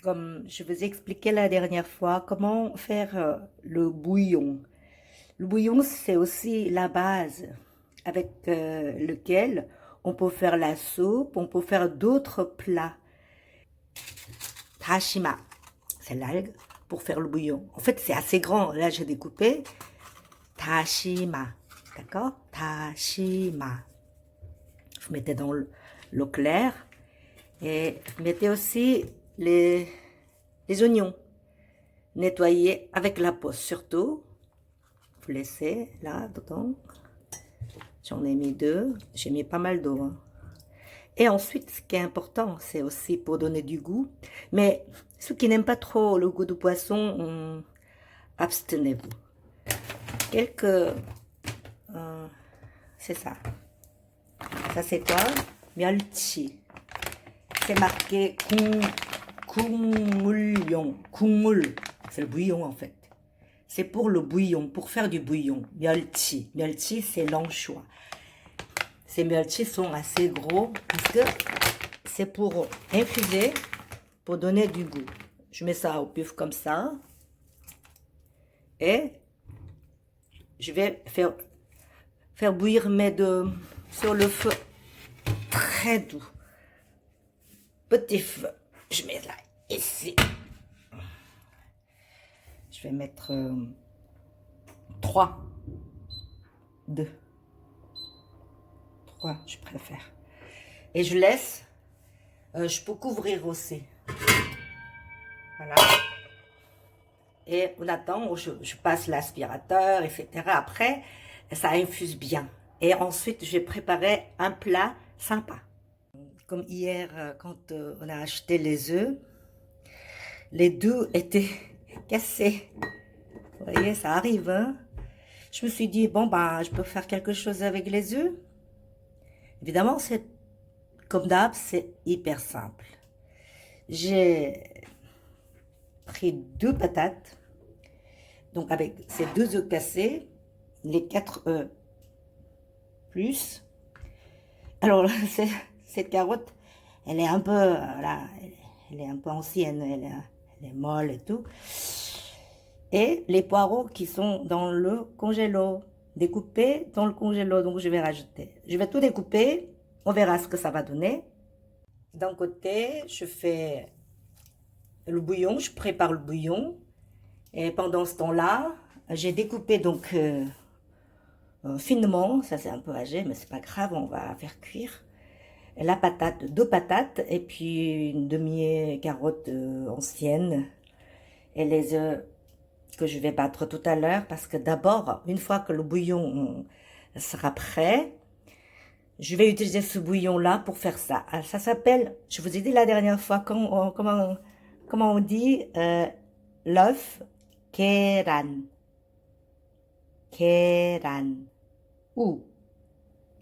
Comme je vous ai expliqué la dernière fois, comment faire le bouillon. Le bouillon, c'est aussi la base avec lequel on peut faire la soupe, on peut faire d'autres plats. Tashima, c'est l'algue pour faire le bouillon. En fait, c'est assez grand. Là, j'ai découpé. Tashima, d'accord? Tashima. Vous mettez dans l'eau claire et vous mettez aussi les oignons nettoyés avec la peau surtout. Vous laissez là dedans. J'en ai mis deux. J'ai mis pas mal d'eau. Hein. Et ensuite, ce qui est important, c'est aussi pour donner du goût. Mais ceux qui n'aiment pas trop le goût du poisson, abstenez-vous. Quelques... c'est ça. Ça, c'est quoi? 멸치. C'est marqué 국물용. 국물. C'est le bouillon, en fait. C'est pour le bouillon, pour faire du bouillon. 멸치. 멸치, c'est l'anchois. Ces 멸치 sont assez gros parce que c'est pour infuser, pour donner du goût. Je mets ça au pif comme ça. Et je vais faire bouillir mes deux sur le feu très doux. Petit feu. Je mets là, ici. Je vais mettre 3. 2. 3, je préfère. Et je laisse. Je peux couvrir aussi. Voilà. Et on attend, je passe l'aspirateur, etc. Après, ça infuse bien. Et ensuite, je vais préparer un plat sympa. Comme hier, quand on a acheté les œufs, les deux étaient cassés. Vous voyez, ça arrive, hein? Je me suis dit, bon, bah, je peux faire quelque chose avec les œufs. Évidemment, c'est comme d'hab, c'est hyper simple. J'ai pris 2 patates. Donc, avec ces 2 œufs cassés, les 4 œufs plus. Alors, cette carotte, elle est un peu, voilà, elle est un peu ancienne, elle est molle et tout. Et les poireaux qui sont dans le congélo, découpés dans le congélo, donc je vais rajouter. Je vais tout découper, on verra ce que ça va donner. D'un côté, je fais le bouillon, je prépare le bouillon. Et pendant ce temps-là, j'ai découpé donc finement, ça c'est un peu âgé, mais c'est pas grave, on va faire cuire. La patate, 2 patates, et puis une demi-carotte ancienne, et les œufs que je vais battre tout à l'heure, parce que d'abord, une fois que le bouillon sera prêt, je vais utiliser ce bouillon-là pour faire ça. Alors, ça s'appelle, je vous ai dit la dernière fois, comment on dit l'œuf, 계란, 계란, ou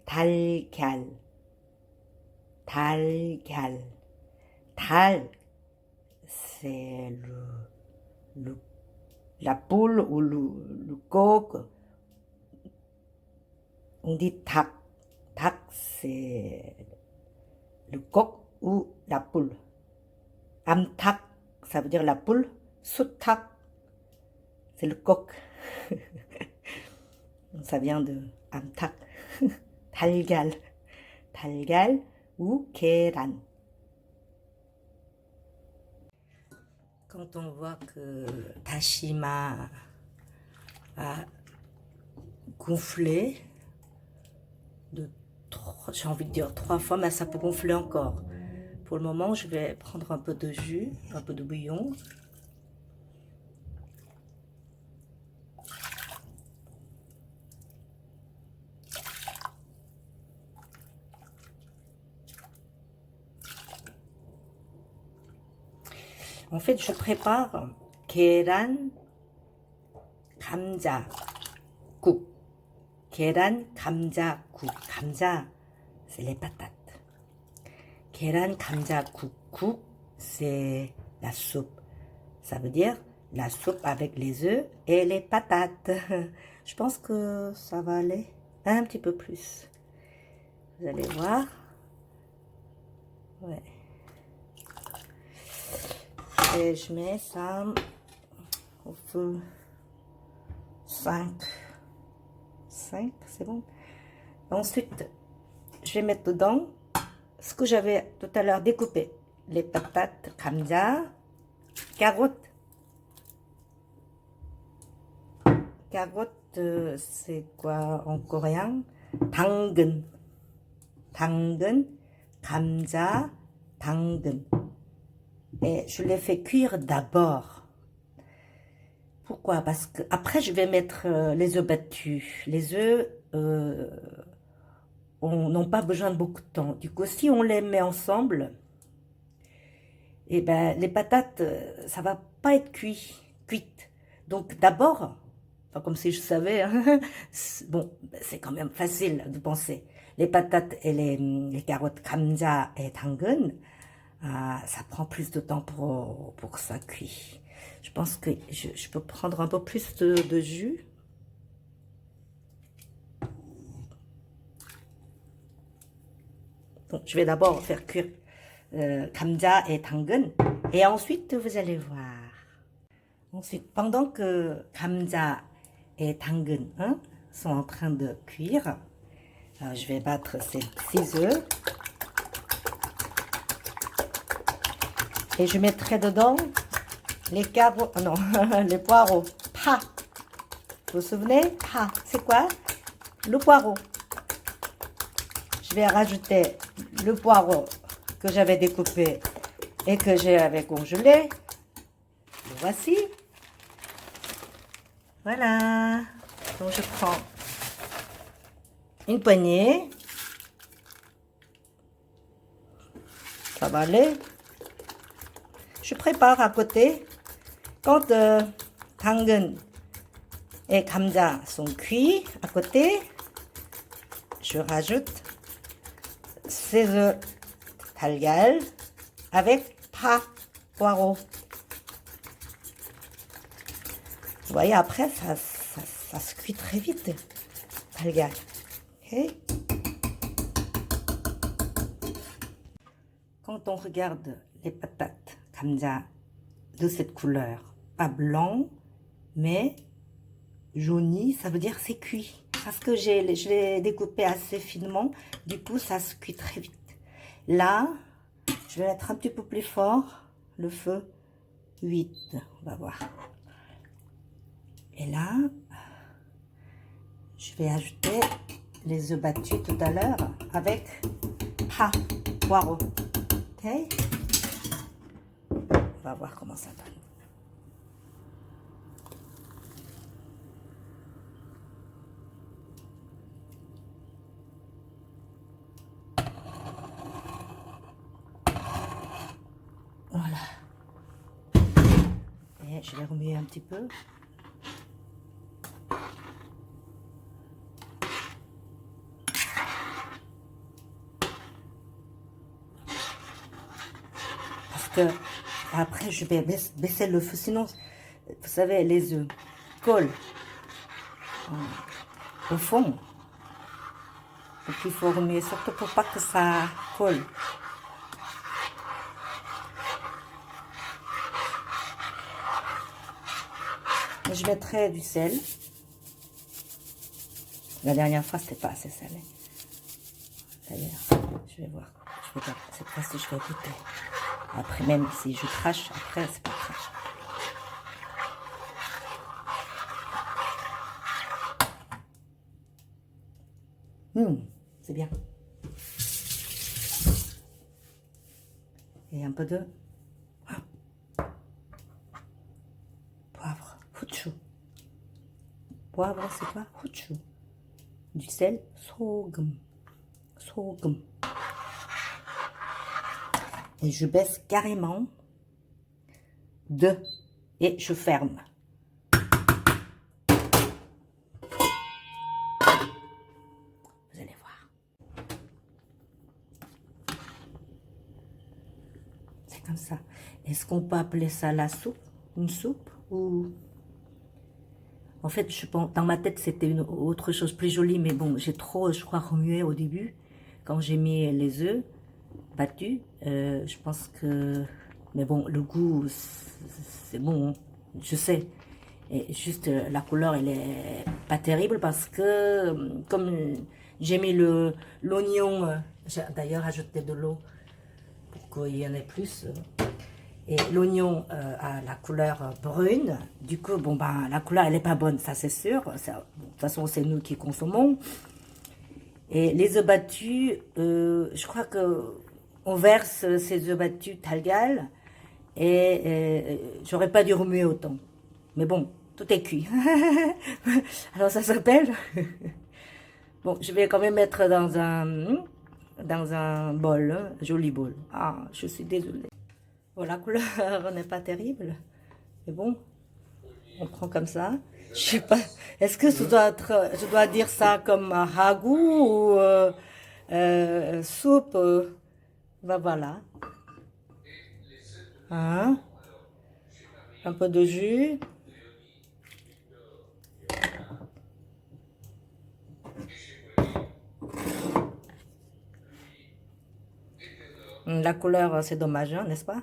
달걀, 달걀. Dal, c'est la poule ou le coq. On dit 닭. 닭, c'est le coq ou la poule. 암탉, ça veut dire la poule. 수탉, c'est le coq. Ça vient de 암탉. 달걀. 달걀 ou 계란. Quand on voit que Tashima a gonflé j'ai envie de dire 3 fois, mais ça peut gonfler encore. Pour le moment, je vais prendre un peu de jus, un peu de bouillon. En fait, je prépare 계란 감자국. 계란 감자국. 감자, c'est les patates. 계란 감자국. 국, c'est la soupe. Ça veut dire la soupe avec les œufs et les patates. Je pense que ça va aller un petit peu plus. Vous allez voir. Ouais. Et je mets ça au feu 5. 5, c'est bon. Ensuite, je vais mettre dedans ce que j'avais tout à l'heure découpé. Les patates, kamja, carottes. Carotte, c'est quoi en coréen? 당근. 당근, 감자, 당근. Et je les fais cuire d'abord. Pourquoi? Parce que après je vais mettre les œufs battus. Les œufs n'ont pas besoin de beaucoup de temps. Du coup, si on les met ensemble, et ben les patates, ça va pas être cuite. Donc d'abord, enfin, comme si je savais, hein, bon, c'est quand même facile de penser. Les patates et les carottes 감자 et 당근, ça prend plus de temps pour que ça cuit. Je pense que je peux prendre un peu plus de jus. Donc, je vais d'abord faire cuire 감자 et 당근. Et ensuite, vous allez voir. Ensuite, pendant que 감자 et 당근 sont en train de cuire, je vais battre ces 6 œufs. Et je mettrai dedans les carottes, non, les poireaux. Pa. Vous vous souvenez? Pa. C'est quoi? Le poireau. Je vais rajouter le poireau que j'avais découpé et que j'avais congelé. Le voici. Voilà. Donc je prends une poignée. Ça va aller. Je prépare à côté. Quand 당근 et 감자 sont cuits à côté, je rajoute ces œufs 달걀 avec poireau. Vous voyez, après, ça se cuit très vite, 달걀. Okay. Quand on regarde les patates 감자 de cette couleur, pas blanc, mais jauni, ça veut dire c'est cuit. Parce que je l'ai découpé assez finement, du coup ça se cuit très vite. Là, je vais mettre un petit peu plus fort le feu, 8, on va voir. Et là, je vais ajouter les œufs battus tout à l'heure avec poireau. Ok? On va voir comment ça donne. Voilà. Et je vais remuer un petit peu. Parce que après je vais baisser le feu, sinon vous savez les œufs collent au fond. Donc il faut remuer surtout pour pas que ça colle. Je mettrai du sel. La dernière fois, c'était pas assez salé. D'ailleurs, je vais voir. Cette fois-ci, je vais goûter. Après, même si je crache, après, c'est pas crache. C'est bien. Et un peu de poivre, 후추. Poivre, c'est quoi? 후추. Du sel, 소금. 소금. Et je baisse carrément de et je ferme. Vous allez voir. C'est comme ça. Est-ce qu'on peut appeler ça la soupe? Une soupe? Ou... En fait, dans ma tête, c'était une autre chose plus jolie, mais bon, j'ai trop, je crois, remué au début. Quand j'ai mis les œufs battus, je pense que Mais bon, le goût, c'est bon, hein, je sais. Et juste, la couleur, elle est pas terrible parce que, comme j'ai mis l'oignon, j'ai d'ailleurs ajouté de l'eau pour qu'il y en ait plus. Et l'oignon a la couleur brune. Du coup, bon, ben, la couleur, elle n'est pas bonne, ça c'est sûr. Ça, bon, de toute façon, c'est nous qui consommons. Et les œufs battus, je crois que on verse ces œufs battus Talgal. Et j'aurais pas dû remuer autant. Mais bon, tout est cuit. Alors ça s'appelle. Bon, je vais quand même mettre dans un bol, hein, joli bol. Ah, je suis désolée. Bon, la couleur n'est pas terrible. Mais bon, on prend comme ça. Je sais pas. Est-ce que je dois dire ça comme ragoût ou soupe? Ben voilà. Hein? Un peu de jus. La couleur, c'est dommage, hein, n'est-ce pas?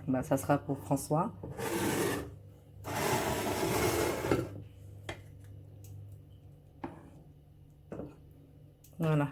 Ben, ça sera pour François. Voilà.